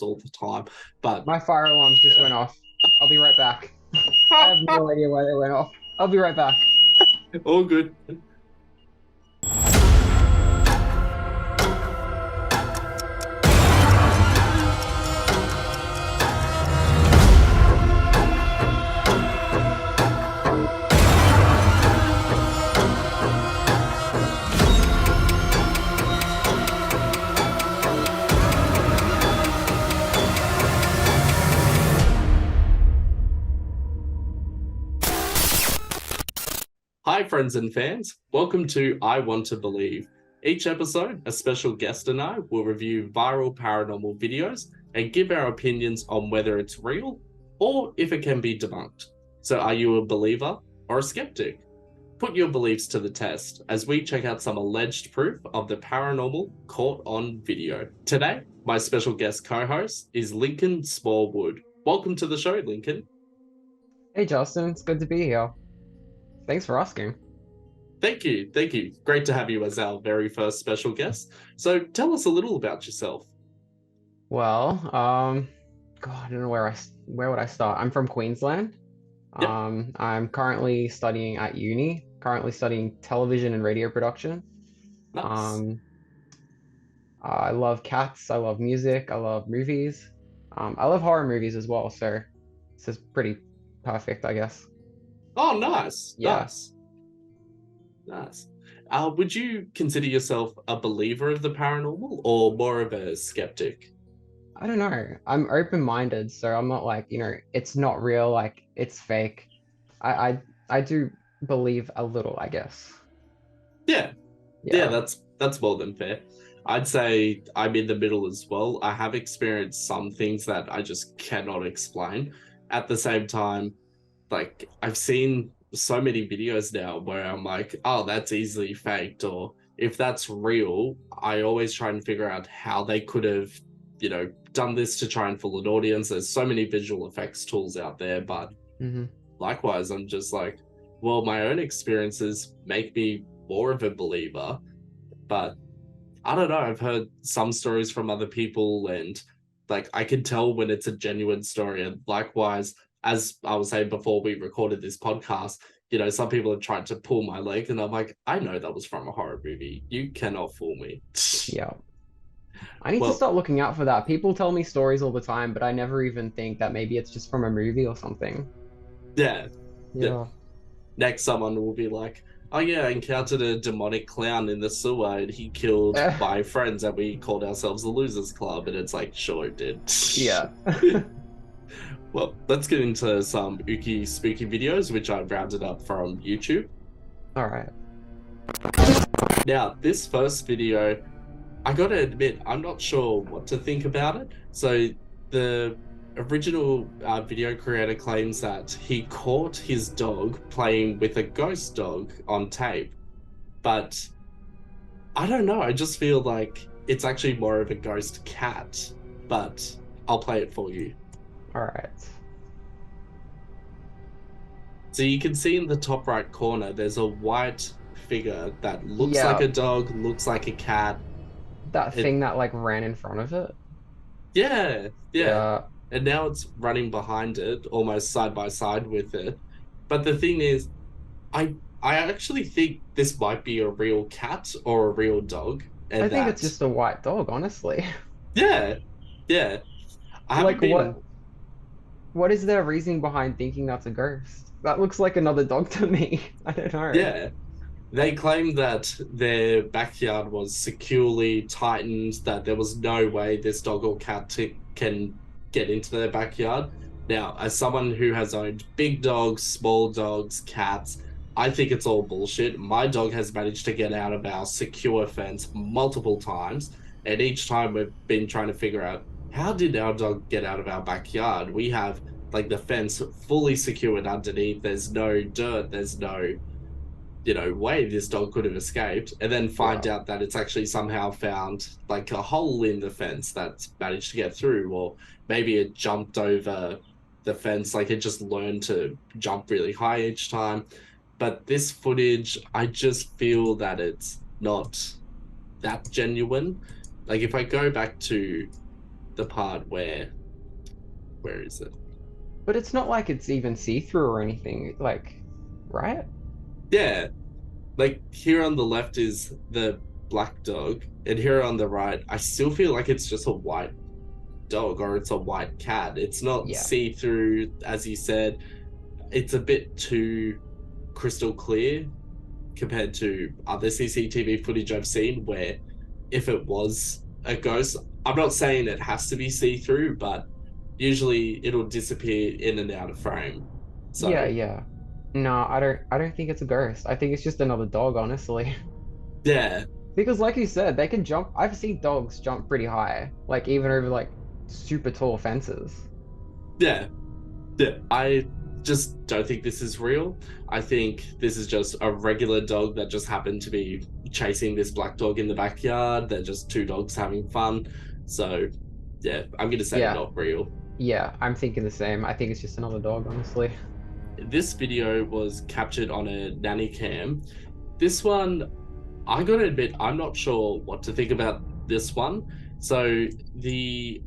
all the time. But My fire alarms just went off. I'll be right back. I have no idea why they went off. I'll be right back. all good. Hi, friends and fans. Welcome to I Want to Believe. Each episode, a special guest and I will review viral paranormal videos and give our opinions on whether it's real or if it can be debunked. So, are you a believer or a skeptic? Put your beliefs to the test as we check out some alleged proof of the paranormal caught on video. Today, my special guest co host is Lincoln Smallwood. Welcome to the show, Lincoln. Hey, Justin, it's good to be here. Thanks for asking. Thank you. Thank you. Great to have you as our very first special guest. So tell us a little about yourself. Well, God, I don't know where would I start? I'm from Queensland. Yep. I'm currently studying at uni, currently studying television and radio production. Nice. Um, I love cats, I love music, I love movies. I love horror movies as well, so this is pretty perfect, I guess. Oh, nice. Yeah. Nice. Nice. Would you consider yourself a believer of the paranormal or more of a skeptic? I don't know. I'm open-minded, so I'm not like, it's not real, like it's fake. I I, I do believe a little, I guess. Yeah. Yeah, Yeah. that's more than fair. I'd say I'm in the middle as well. I have experienced some things that I just cannot explain. At the same time, like I've seen so many videos now where I'm like, oh, that's easily faked, or if that's real, I always try and figure out how they could have, done this to try and fool an audience. There's so many visual effects tools out there, but Hmm. likewise, I'm just like, well, my own experiences make me more of a believer, but I don't know. I've heard some stories from other people, and like I can tell when it's a genuine story. And likewise, as I was saying before we recorded this podcast, some people have tried to pull my leg, and I'm like, I know that was from a horror movie. You cannot fool me. Yeah. I need to Well, start looking out for that. People tell me stories all the time, but I never even think that maybe it's just from a movie or something. yeah, yeah. Yeah. Next, someone will be like, "Oh yeah, I encountered a demonic clown in the sewer, and he killed my friends, and we called ourselves the Losers Club." And it's like, sure, it did. Yeah. Well, let's get into some ooky spooky videos, which I've rounded up from YouTube. All right. Now, this first video, I gotta admit, I'm not sure what to think about it. So, the original video creator claims that he caught his dog playing with a ghost dog on tape. But I don't know, I just feel like it's actually more of a ghost cat. But I'll play it for you. All right. So you can see in the top right corner, there's a white figure that looks like Yeah, a dog, looks like a cat. that It, thing that like ran in front of it. yeah, yeah. Yeah. And now it's running behind it, almost side by side with it. But the thing is, I I actually think this might be a real cat or a real dog, I and think it's that, just a white dog, honestly. yeah, yeah. I haven't Like been. what is their reasoning behind thinking that's a ghost? That looks like another dog to me. I don't know. Yeah, they claimed that their backyard was securely tightened, that there was no way this dog or cat can get into their backyard. Now, as someone who has owned big dogs, small dogs, cats, I think it's all bullshit. My dog has managed to get out of our secure fence multiple times, and each time we've been trying to figure out how did our dog get out of our backyard? We have like the fence fully secured underneath. There's no dirt, there's no way this dog could have escaped, and then find Yeah. out that it's actually somehow found like a hole in the fence that's managed to get through, or maybe it jumped over the fence, like it just learned to jump really high each time. But this footage, I just feel that it's not that genuine. Like if I go back to the part where is it? But it's not like it's even see-through or anything, like, right? Yeah, like here on the left is the black dog, and here on the right, I still feel like it's just a white dog or it's a white cat. It's not Yeah. see through, as you said. It's a bit too crystal clear compared to other CCTV footage I've seen where if it was a ghost, I'm not saying it has to be see through, but usually it'll disappear in and out of frame. Yeah, So, yeah. No, I don't think it's a ghost. I think it's just another dog, honestly. yeah, Because like you said, they can jump. I've seen dogs jump pretty high, like even over like super tall fences. yeah, yeah. I just don't think this is real. I think this is just a regular dog that just happened to be chasing this black dog in the backyard. They're just two dogs having fun. So, yeah, I'm going to say Yeah, not real. yeah, I'm thinking the same. I think it's just another dog, honestly. This video was captured on a nanny cam. This one, I gotta admit, I'm not sure what to think about this one. So the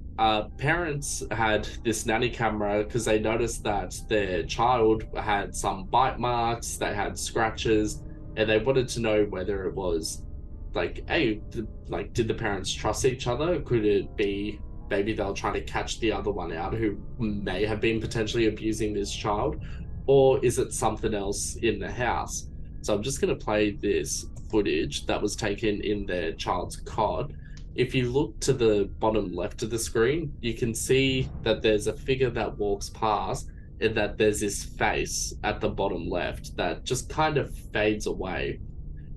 parents had this nanny camera because they noticed that their child had some bite marks, they had scratches, and they wanted to know whether it was like, hey, like, did the parents trust each other? Could it be maybe they were trying to catch the other one out who may have been potentially abusing this child? Or is it something else in the house? So I'm just going to play this footage that was taken in their child's cot. If you look to the bottom left of the screen, you can see that there's a figure that walks past and that there's this face at the bottom left that just kind of fades away.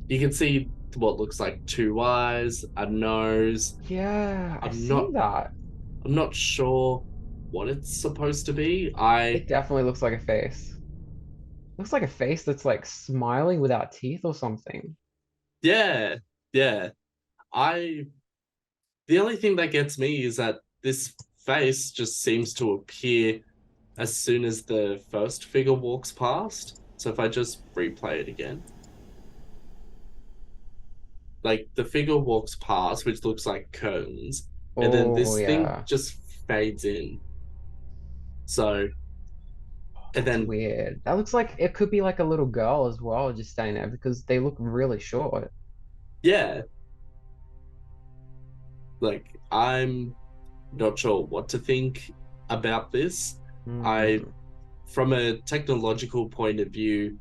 You can see what looks like two eyes, a nose. Yeah, I've I'm seen not that. I'm not sure what it's supposed to be. I It definitely looks like a face. Looks like a face that's like smiling without teeth or something. Yeah, yeah. I The only thing that gets me is that this face just seems to appear as soon as the first figure walks past. So if I just replay it again, like the figure walks past, which looks like curtains, and then Oh this thing yeah, just fades in. So, and that's then, weird. That looks like it could be like a little girl as well, just standing there because they look really short. yeah, like I'm not sure what to think about this. I, Hmm. from a technological point of view,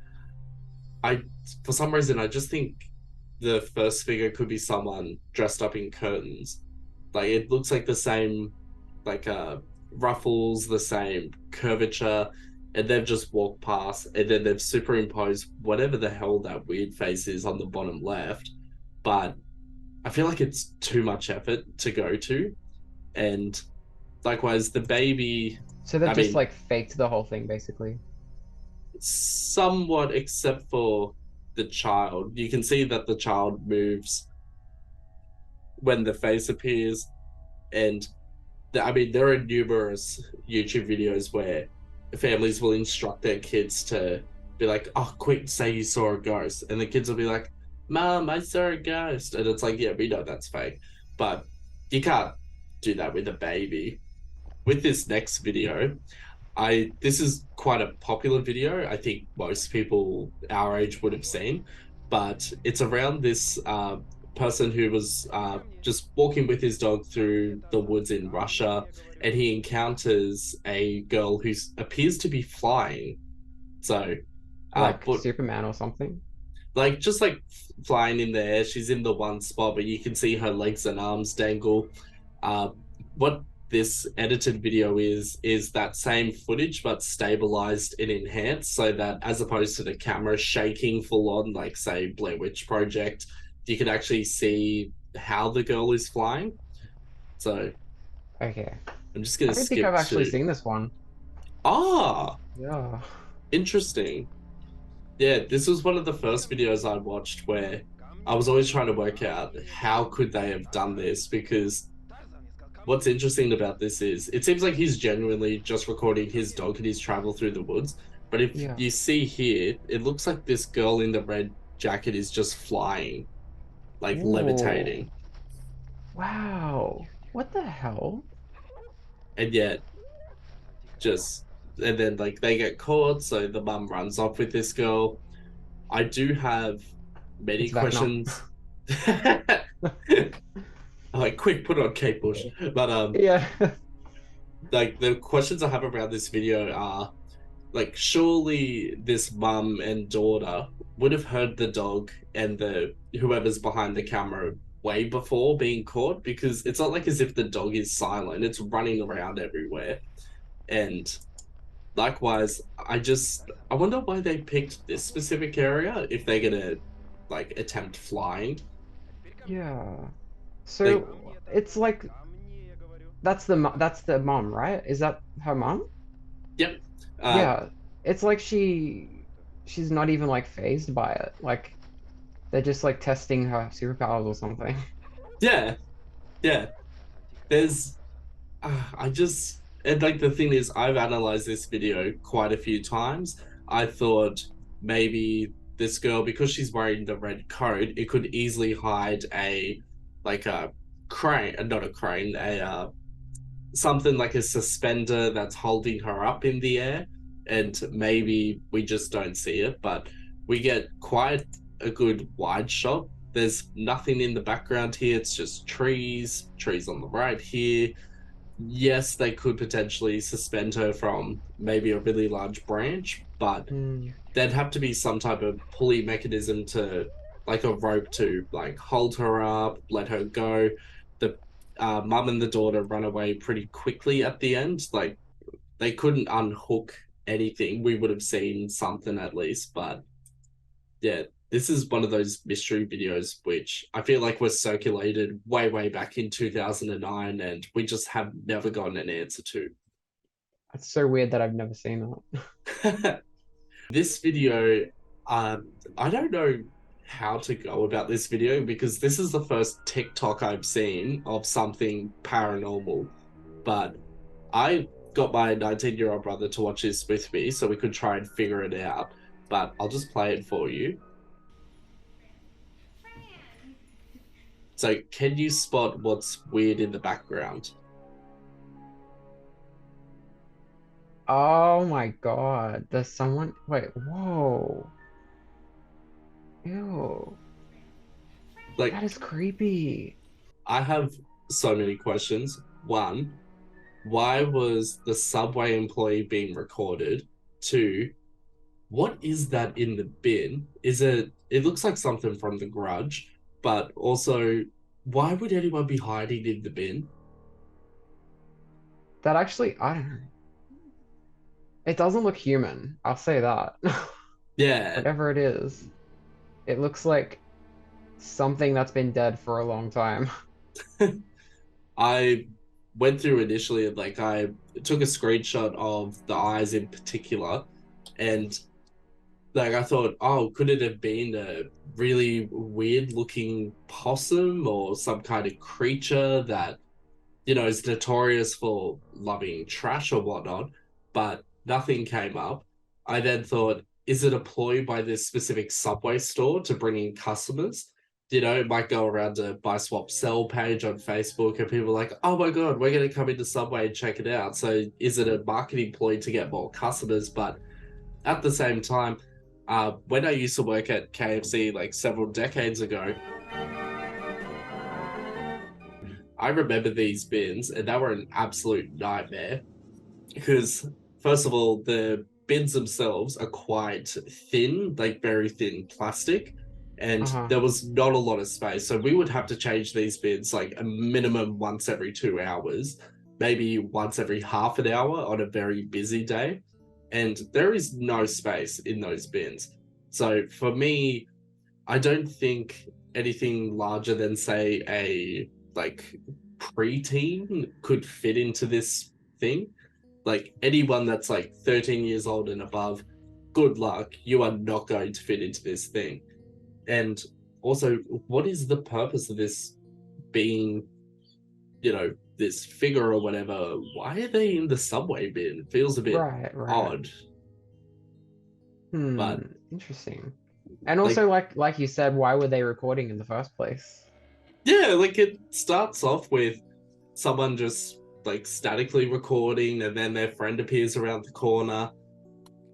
I for some reason I just think the first figure could be someone dressed up in curtains. Like it looks like the same like ruffles, the same curvature, and they've just walked past and then they've superimposed whatever the hell that weird face is on the bottom left. But I feel like it's too much effort to go to. And likewise the baby, So they've I just mean, like faked the whole thing basically. somewhat except for the child. You can see that the child moves when the face appears. And I mean, there are numerous YouTube videos where families will instruct their kids to be like, oh, quick, say you saw a ghost. And the kids will be like, Mom, I saw a ghost. And it's like, yeah, we know that's fake. But you can't do that with a baby. With this next video, this is quite a popular video. I think most people our age would have seen, but it's around this person who was just walking with his dog through the woods in Russia, and he encounters a girl who appears to be flying. So, Like but Superman or something. like just like flying in the air. She's in the one spot, but you can see her legs and arms dangle. Uh, what this edited video is that same footage but stabilized and enhanced so that as opposed to the camera shaking full on, like say Blair Witch Project, you can actually see how the girl is flying. So Okay. I'm just gonna I don't think I've skip actually to seen this one. ah Yeah. interesting. Yeah, this was one of the first videos I watched where I was always trying to work out how could they have done this, because what's interesting about this is it seems like he's genuinely just recording his dog and his travel through the woods. But if Yeah. you see here, it looks like this girl in the red jacket is just flying, like Ooh. levitating. Wow. What the hell? and yet just and then like they get caught, so the mum runs off with this girl. I do have many It's Vecna. questions. Like quick, put on Kate Bush. But Yeah. like the questions I have around this video are like surely this mum and daughter would have heard the dog and the whoever's behind the camera way before being caught, because it's not like as if the dog is silent, it's running around everywhere. And likewise, I wonder why they picked this specific area if they're gonna like attempt flying. Yeah. Like, So it's like that's the mom, right? Is that her mom? yep. Uh Yeah. It's like she's not even like phased by it. Like they're just like testing her superpowers or something. yeah, yeah. There's I just and like the thing is, I've analyzed this video quite a few times. I thought maybe this girl, because she's wearing the red coat, it could easily hide a like a crane, not a crane, a something like a suspender that's holding her up in the air, and maybe we just don't see it, but we get quite a good wide shot. There's nothing in the background here, it's just trees on the right here. Yes, they could potentially suspend her from maybe a really large branch, but Hmm. there'd have to be some type of pulley mechanism to, like a rope to like hold her up, let her go. The mum and the daughter run away pretty quickly at the end. Like they couldn't unhook anything. We would have seen something at least, but yeah, this is one of those mystery videos which I feel like was circulated way back in 2009, and we just have never gotten an answer to. It's so weird that I've never seen that. This video, I don't know how to go about this video because this is the first TikTok I've seen of something paranormal. But I got my 19-year-old brother to watch this with me so we could try and figure it out. But I'll just play it for you. So, can you spot what's weird in the background? Oh my God. There's someone. Wait, whoa. Ew. Like, That is creepy. I have so many questions. One, why was the subway employee being recorded? Two, what is that in the bin? It looks like something from The Grudge, but also, why would anyone be hiding in the bin? That actually, I don't know. It doesn't look human. I'll say that. Yeah, Whatever it is, it looks like something that's been dead for a long time. I went through initially and like I took a screenshot of the eyes in particular, and like I thought, oh, could it have been a really weird looking possum or some kind of creature that is notorious for loving trash or whatnot, but nothing came up. I then thought, is it a ploy by this specific Subway store to bring in customers? It might go around a buy swap sell page on Facebook and people are like, oh my God, we're going to come into Subway and check it out. So is it a marketing ploy to get more customers? But at the same time, when I used to work at KFC like several decades ago, I remember these bins and they were an absolute nightmare because, first of all, the bins themselves are quite thin, like very thin plastic, and Uh-huh. there was not a lot of space. So we would have to change these bins like a minimum once every 2 hours, maybe once every half an hour on a very busy day. And there is no space in those bins. So for me, I don't think anything larger than, say, a like preteen could fit into this thing. Like anyone that's like 13 years old and above, good luck. You are not going to fit into this thing. And also, what is the purpose of this being, this figure or whatever? Why are they in the subway bin? It feels a bit Right, right. odd. Hmm, But interesting. And like, also, like you said, why were they recording in the first place? yeah, like it starts off with someone just like statically recording, and then their friend appears around the corner,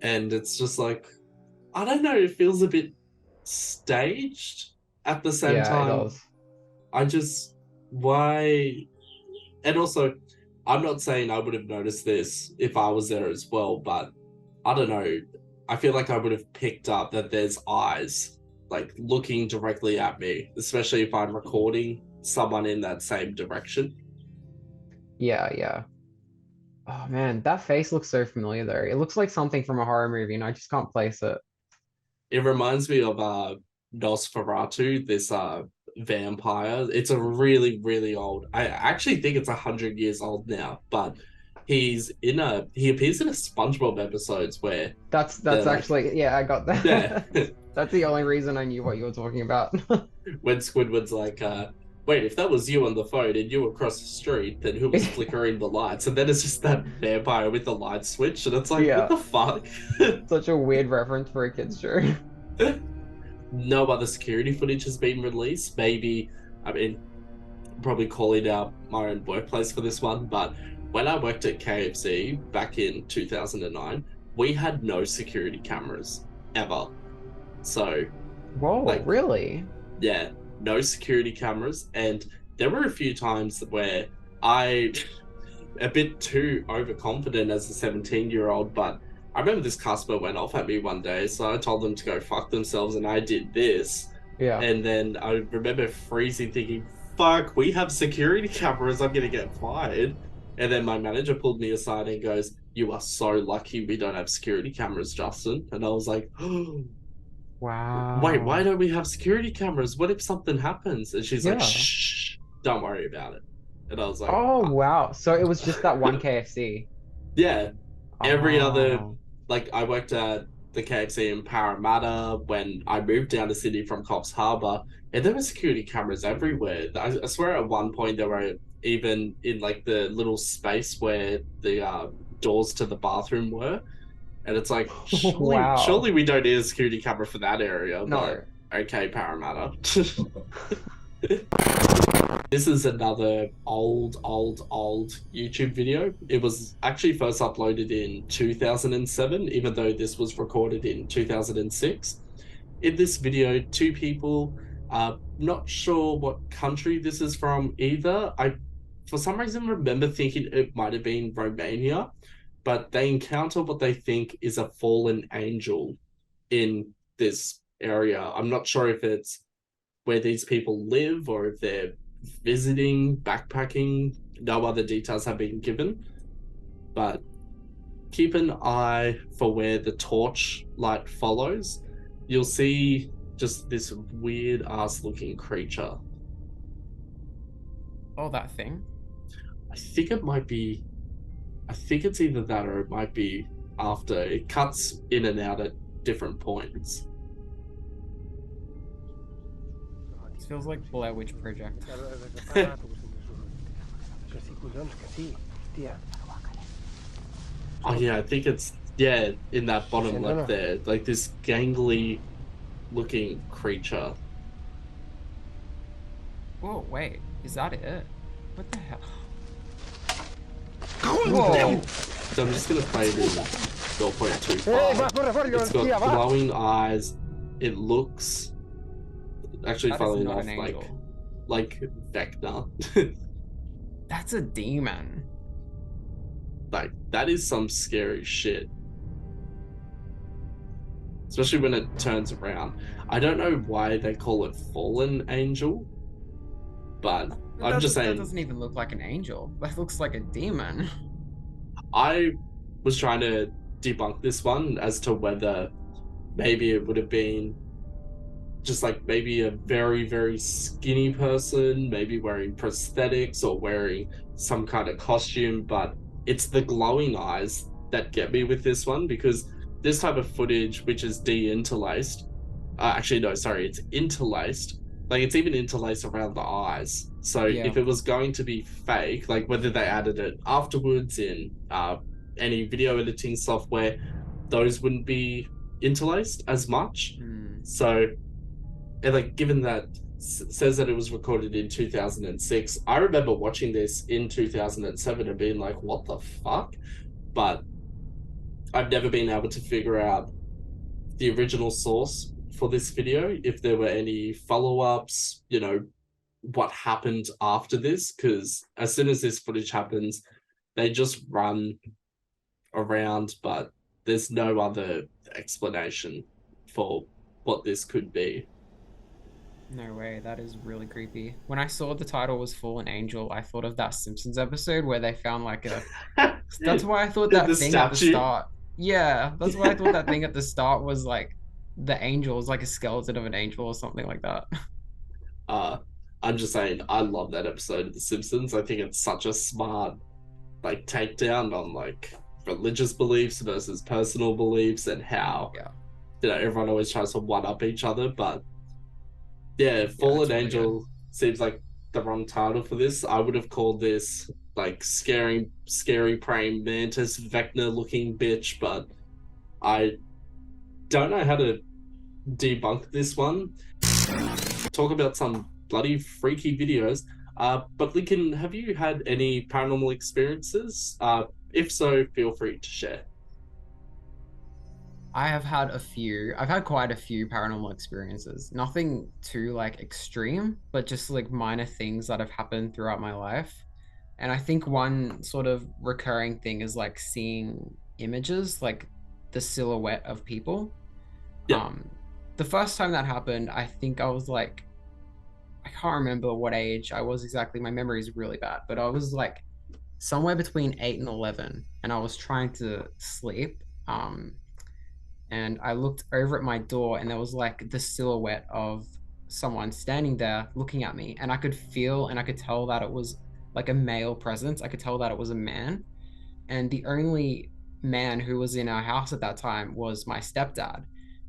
and it's just like, I don't know, it feels a bit staged at the same Yeah, it time. does. I just, why? And also, I'm not saying I would have noticed this if I was there as well, but I don't know. I feel like I would have picked up that there's eyes like looking directly at me, especially if I'm recording someone in that same direction. Yeah, yeah. Oh man, that face looks so familiar though. It looks like something from a horror movie, and I just can't place it. It reminds me of Nosferatu, this vampire. It's a really, really old. I actually think it's 100 years old now, but he appears in a SpongeBob episodes where they're That's like, actually, yeah, I got yeah, that. That's the only reason I knew what you were talking about. when Squidward's like, wait, if that was you on the phone and you were across the street, then who was flickering the lights? And then it's just that vampire with the light switch, and it's like, what Yeah, the fuck? such a weird reference for a kid's show. No other security footage has been released. Maybe, I mean, probably calling out my own workplace for this one, but when I worked at KFC back in 2009, we had no security cameras ever. So, Whoa, like, really? yeah, no security cameras. And there were a few times where I, a bit too overconfident as a 17-year-old, but I remember this customer went off at me one day, so I told them to go fuck themselves, and I did this. Yeah. And then I remember freezing, thinking, fuck, we have security cameras, I'm gonna get fired. And then my manager pulled me aside and goes, you are so lucky we don't have security cameras, Justin. And I was like, oh, wait, why Wow. don't we have security cameras? What if something happens? And she's like, Yeah. shh, don't worry about it. And I was like, Oh, wow. So it was just that one KFC. yeah, every other, Oh. like, I worked at the KFC in Parramatta when I moved down to Sydney from Coffs Harbour, and there were security cameras everywhere. I swear at one point there were even in like the little space where the doors to the bathroom were, and it's like, Wow. surely we don't need a security camera for that area, but No. okay, Parramatta. This is another old YouTube video. It was actually first uploaded in 2007, even though this was recorded in 2006. In this video, two people, not sure what country this is from either. I, for some reason, remember thinking it might have been Romania, but they encounter what they think is a fallen angel in this area. I'm not sure if it's where these people live or if they're visiting, backpacking. No other details have been given, but keep an eye for where the torch light follows. You'll see just this weird ass looking creature. Oh, that thing. I think it might be, I think it's either that or it might be after. It cuts in and out at different points. This feels like Blair Witch Project. Oh yeah, I think it's, yeah, in that bottom left there, like this gangly looking creature. Whoa, wait. Is that it? What the hell? Whoa. So I'm just gonna play this 0.25. It's got glowing eyes. It looks, actually, That is funnily not enough, an angel. like Vecna. That's a demon. Like, that is some scary shit. Especially when it turns around. I don't know why they call it fallen angel, but I'm just That saying, doesn't even look like an angel. That looks like a demon. I was trying to debunk this one as to whether maybe it would have been just like maybe a very, very skinny person, maybe wearing prosthetics or wearing some kind of costume, but it's the glowing eyes that get me with this one, because this type of footage, which is de-interlaced, actually, no, sorry, it's interlaced. Like, it's even interlaced around the eyes. So Yeah. if it was going to be fake, like whether they added it afterwards in any video editing software, those wouldn't be interlaced as much. Hmm. So, and like, given that says that it was recorded in 2006. I remember watching this in 2007 and being like, what the fuck? But I've never been able to figure out the original source for this video, if there were any follow-ups, what happened after this, because as soon as this footage happens, they just run around, but there's no other explanation for what this could be. No way, that is really creepy. When I saw the title was Fallen Angel, I thought of that Simpsons episode where they found like a. That's why I thought The that thing at the statue. start. Yeah, that's why I thought that thing at the start was like the angel, was like a skeleton of an angel or something like that. uh I'm just saying, I love that episode of The Simpsons. I think it's such a smart like takedown on like religious beliefs versus personal beliefs, and how Yeah, everyone always tries to one up each other. But yeah, yeah, it's Fallen really good. Angel seems like the wrong title for this. I would have called this like scary praying mantis Vecna looking bitch, but I don't know how to debunk this one. Talk about some bloody freaky videos. But Lincoln, have you had any paranormal experiences? If so, feel free to share. I have had a few. I've had quite a few paranormal experiences. Nothing too like extreme, but just like minor things that have happened throughout my life. And I think one sort of recurring thing is like seeing images, like the silhouette of people. Yeah. Um, the first time that happened, I think I was like, I can't remember what age I was exactly. My memory is really bad, but I was like somewhere between 8 and 11, and I was trying to sleep. And I looked over at my door, and there was like the silhouette of someone standing there looking at me, and I could feel and I could tell that it was like a male presence. I could tell that it was a man, and the only man who was in our house at that time was my stepdad.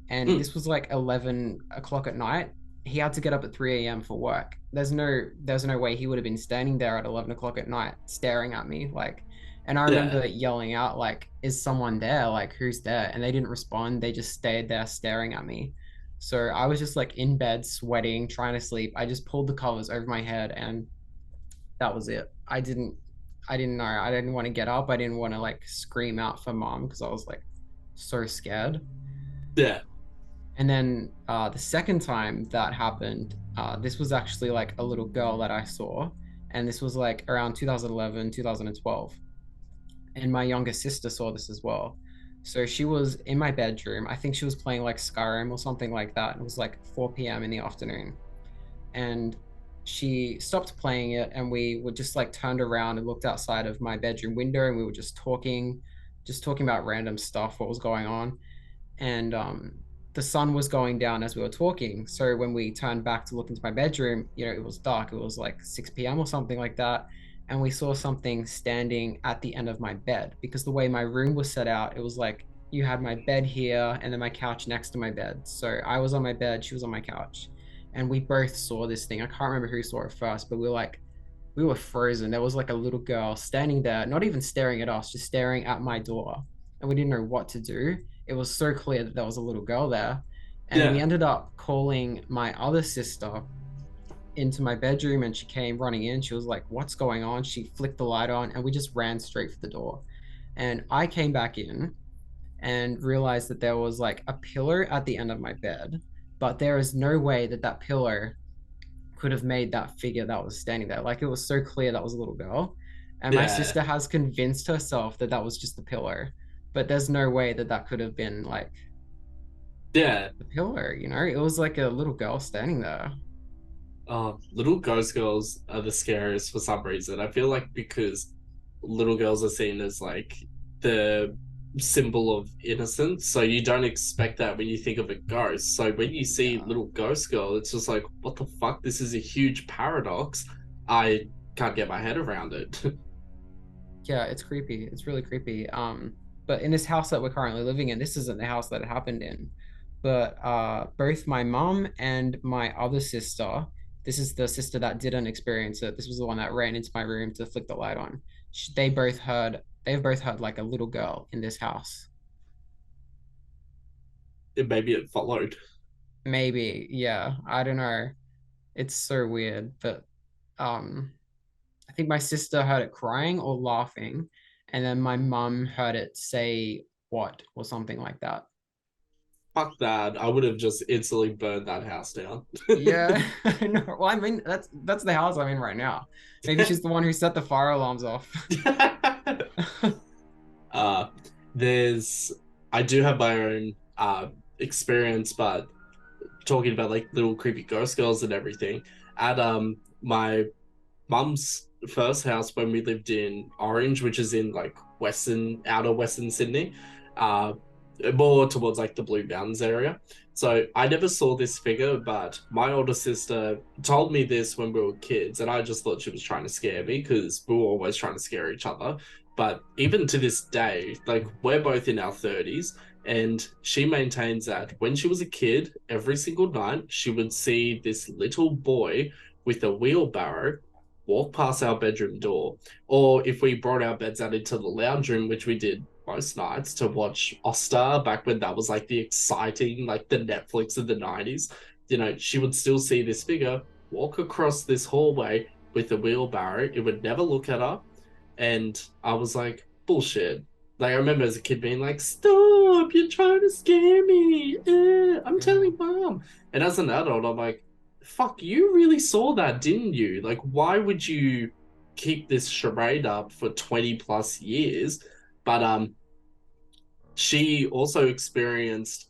And Mm, this was like 11 o'clock at night. He had to get up at 3 a.m. for work. There's no way he would have been standing there at 11 o'clock at night staring at me like. And I yeah. remember yelling out like, is someone there? Like, who's there? And they didn't respond. They just stayed there staring at me. So I was just like in bed sweating, trying to sleep. I just pulled the covers over my head, and that was it. I didn't know. I didn't want to get up. I didn't want to like scream out for mom because I was like so scared. Yeah. And then the second time that happened, this was actually like a little girl that I saw, and this was like around 2011, 2012. And my younger sister saw this as well. So she was in my bedroom. I think she was playing like Skyrim or something like that. It was like 4 p.m. in the afternoon, and she stopped playing it, and we were just like turned around and looked outside of my bedroom window, and we were just talking about random stuff, what was going on. And the sun was going down as we were talking, so when we turned back to look into my bedroom, it was dark. It was like 6 p.m. or something like that, and we saw something standing at the end of my bed, because the way my room was set out, it was like you had my bed here and then my couch next to my bed. So I was on my bed, she was on my couch, and we both saw this thing. I can't remember who saw it first, but we were frozen. There was like a little girl standing there, not even staring at us, just staring at my door, and we didn't know what to do. It was so clear that there was a little girl there. And we Yeah. ended up calling my other sister into my bedroom, and she came running in. She was like, "What's going on?" She flicked the light on, and we just ran straight for the door. And I came back in and realized that there was like a pillar at the end of my bed, but there is no way that that pillar could have made that figure that was standing there. Like, it was so clear that was a little girl. And my Yeah. sister has convinced herself that that was just the pillar, but there's no way that that could have been like Yeah. the pillar. It was like a little girl standing there. Little ghost girls are the scariest for some reason. I feel like because little girls are seen as like the symbol of innocence, so you don't expect that when you think of a ghost. So when you see Yeah. little ghost girl, it's just like, what the fuck? This is a huge paradox. I can't get my head around it. Yeah, it's creepy. It's really creepy. But in this house that we're currently living in, this isn't the house that it happened in. But both my mom and my other sister, this is the sister that didn't experience it. This was the one that ran into my room to flick the light on. They've both heard like a little girl in this house. Maybe it followed. Maybe, yeah, I don't know. It's so weird. But I think my sister heard it crying or laughing, and then my mum heard it say what or something like that. Fuck that. I would have just instantly burned that house down. Yeah, I know. Well, I mean, that's the house I'm in right now. Maybe she's the one who set the fire alarms off. uh there's I do have my own experience, but talking about like little creepy ghost girls and everything, at my mum's first house when we lived in Orange, which is in like outer Western Sydney, uh, more towards like the Blue Mountains area. So I never saw this figure, but my older sister told me this when we were kids, and I just thought she was trying to scare me because we were always trying to scare each other. But even to this day, like we're both in our 30s, and she maintains that when she was a kid, every single night she would see this little boy with a wheelbarrow walk past our bedroom door. Or if we brought our beds out into the lounge room, which we did most nights to watch Oster back when that was like the exciting, like the Netflix of the 90s, she would still see this figure walk across this hallway with a wheelbarrow. It would never look at her. And I was like, bullshit. Like, I remember as a kid being like, stop, you're trying to scare me. I'm telling mom. And as an adult, I'm like, fuck, you really saw that, didn't you? Like, why would you keep this charade up for 20 plus years? But she also experienced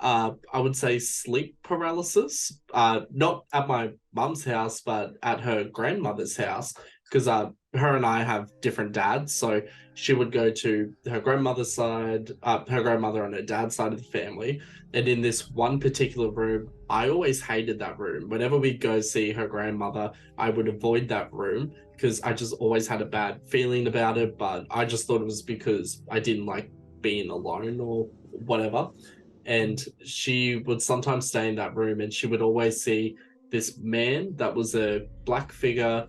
I would say sleep paralysis, not at my mum's house but at her grandmother's house, because her and I have different dads. So she would go to her grandmother's side, her grandmother on her dad's side of the family, and in this one particular room, I always hated that room. Whenever we'd go see her grandmother, I would avoid that room because I just always had a bad feeling about it. But I just thought it was because I didn't like being alone or whatever. And she would sometimes stay in that room, and she would always see this man that was a black figure,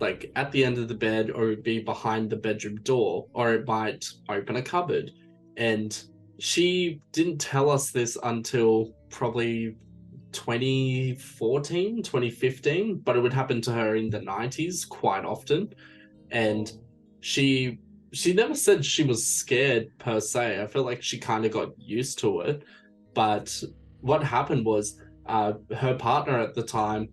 like at the end of the bed, or it'd be behind the bedroom door, or it might open a cupboard. And she didn't tell us this until probably 2014, 2015, but it would happen to her in the 90s quite often. And she she never said she was scared per se. I feel like she kind of got used to it. But what happened was, her partner at the time,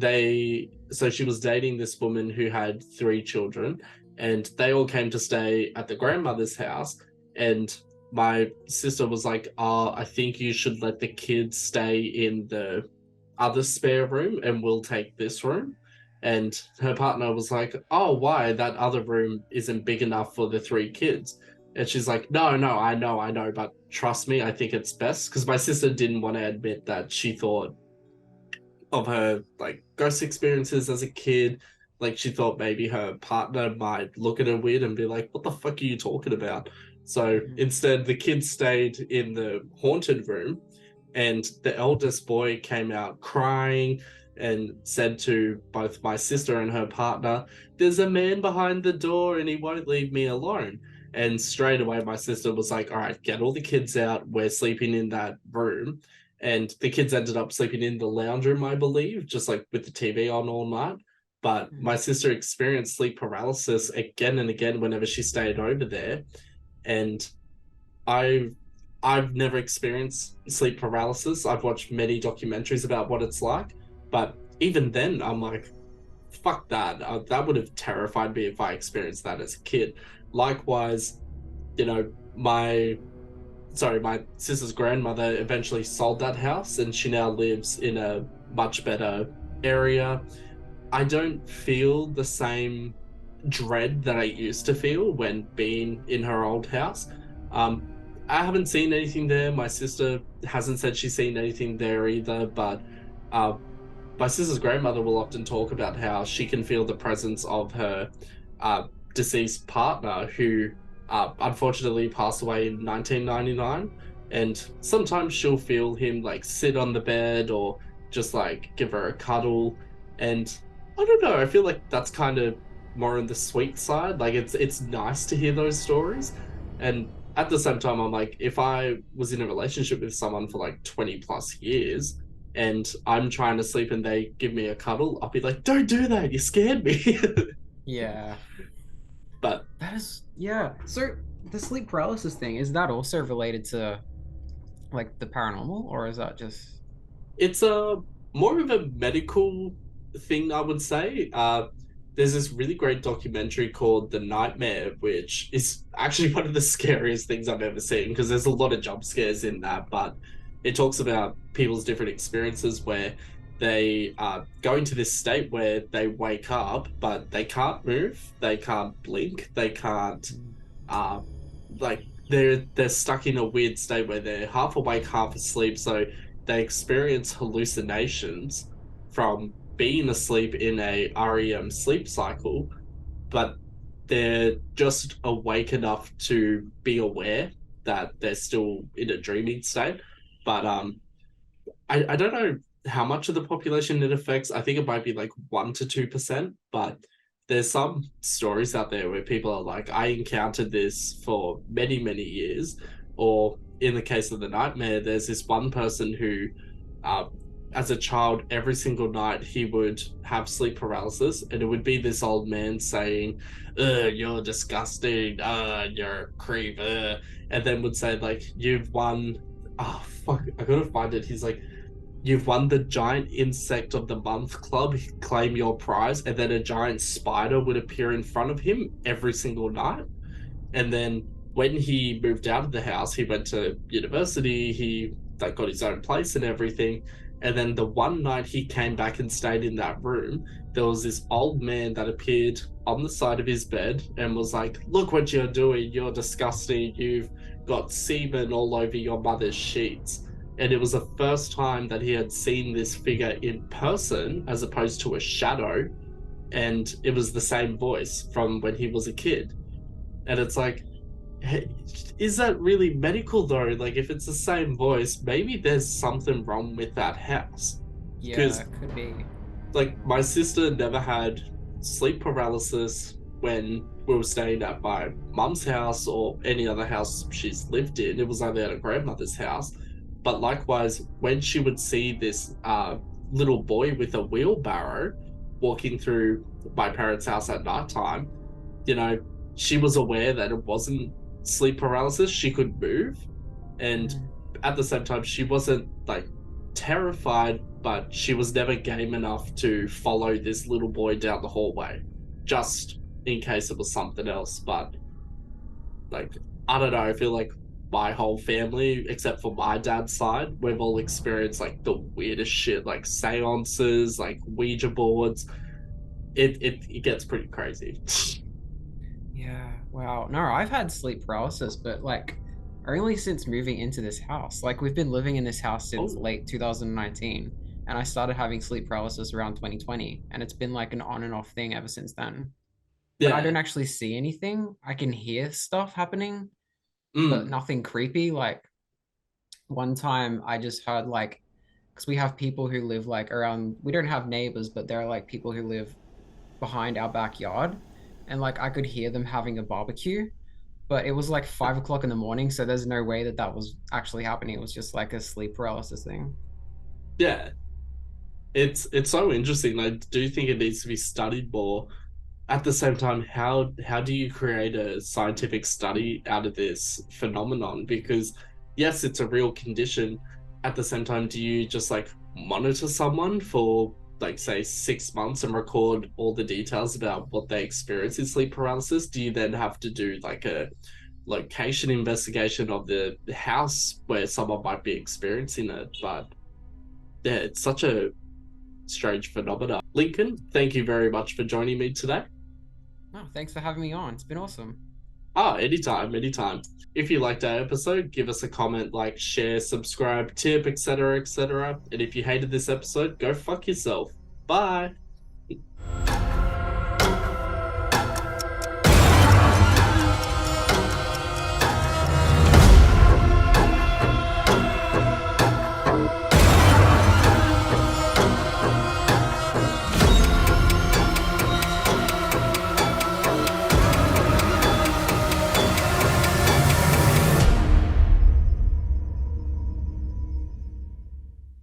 so she was dating this woman who had 3 children, and they all came to stay at the grandmother's house. And my sister was like, "Oh, I think you should let the kids stay in the other spare room, and we'll take this room." And her partner was like, "Oh, why? That other room isn't big enough for the 3 kids." And she's like, "No, no, I know, but trust me, I think it's best." Because my sister didn't want to admit that she thought of her like ghost experiences as a kid. Like, she thought maybe her partner might look at her weird and be like, "What the fuck are you talking about?" So instead, the kids stayed in the haunted room, and the eldest boy came out crying and said to both my sister and her partner, "There's a man behind the door and he won't leave me alone." And straight away, my sister was like, "All right, get all the kids out. We're sleeping in that room." And the kids ended up sleeping in the lounge room, I believe, just like with the TV on all night. But my sister experienced sleep paralysis again and again whenever she stayed over there. And I I've never experienced sleep paralysis. I've watched many documentaries about what it's like, but even then, I'm like, fuck that. That would have terrified me if I experienced that as a kid. Likewise, you know, my sister's grandmother eventually sold that house, and she now lives in a much better area. I don't feel the same dread that I used to feel when being in her old house. Um, I haven't seen anything there. My sister hasn't said she's seen anything there either, but uh, my sister's grandmother will often talk about how she can feel the presence of her uh, deceased partner, who unfortunately passed away in 1999. And sometimes she'll feel him like sit on the bed or just like give her a cuddle. And I don't know, I feel like that's kind of more on the sweet side. Like, it's nice to hear those stories. And at the same time, I'm like, if I was in a relationship with someone for like 20 plus years, and I'm trying to sleep and they give me a cuddle, I'll be like, don't do that, you scared me. Yeah. But That is, yeah. So the sleep paralysis thing, is that also related to like the paranormal, or is that just? it's a more of a medical thing, I would say. There's this really great documentary called The Nightmare, which is actually one of the scariest things I've ever seen because there's a lot of jump scares in that. But it talks about people's different experiences where they go into this state where they wake up, but they can't move, they can't blink, they can't uh, like they're stuck in a weird state where they're half awake, half asleep. So they experience hallucinations from being asleep in a REM sleep cycle, but they're just awake enough to be aware that they're still in a dreaming state. But I don't know how much of the population it affects. I think it might be like 1 to 2%, but there's some stories out there where people are like, I encountered this for many, many years. Or in the case of the nightmare, there's this one person who, uh, as a child, every single night he would have sleep paralysis, and it would be this old man saying, you're disgusting, you're a creep, and then would say, like, you've won. Oh, fuck, I gotta find it. He's like, you've won the giant insect of the month club, claim your prize, and then a giant spider would appear in front of him every single night. And then when he moved out of the house, he went to university, he like got his own place and everything. And then the one night he came back and stayed in that room, there was this old man that appeared on the side of his bed and was like, look what you're doing, you're disgusting, you've got semen all over your mother's sheets. And it was the first time that he had seen this figure in person as opposed to a shadow. And it was the same voice from when he was a kid. And it's like, hey, is that really medical though? Like, if it's the same voice, maybe there's something wrong with that house. Yeah, it could be. Like, my sister never had sleep paralysis when we were staying at my mum's house or any other house she's lived in. It was only at her grandmother's house. But likewise, when she would see this little boy with a wheelbarrow walking through my parents' house at nighttime, you know, she was aware that it wasn't sleep paralysis. She could move. And at the same time, she wasn't like terrified, but she was never game enough to follow this little boy down the hallway just in case it was something else. But like, I don't know, I feel like my whole family, except for my dad's side, we've all experienced like the weirdest shit, like seances, like Ouija boards. It gets pretty crazy. Yeah, wow. No, I've had sleep paralysis, but like only since moving into this house. Like we've been living in this house since Oh. late 2019, and I started having sleep paralysis around 2020, and it's been like an on and off thing ever since then. But I Yeah. don't actually see anything. I can hear stuff happening, but Mm. nothing creepy. Like one time I just heard like, because we have people who live like around, we don't have neighbors, but there are like people who live behind our backyard, and like I could hear them having a barbecue, but it was like 5 o'clock in the morning, so there's no way that that was actually happening. It was just like a sleep paralysis thing. Yeah. It's so interesting. I do think it needs to be studied more. At the same time, how do you create a scientific study out of this phenomenon? Because yes, it's a real condition. At the same time, do you just like monitor someone for like say 6 months and record all the details about what they experience in sleep paralysis? Do you then have to do like a location investigation of the house where someone might be experiencing it? But yeah, it's such a strange phenomena. Lincoln, thank you very much for joining me today. Oh, thanks for having me on. It's been awesome. Ah, anytime, anytime. If you liked our episode, give us a comment, like, share, subscribe, tip, etc., etc. And if you hated this episode, go fuck yourself. Bye.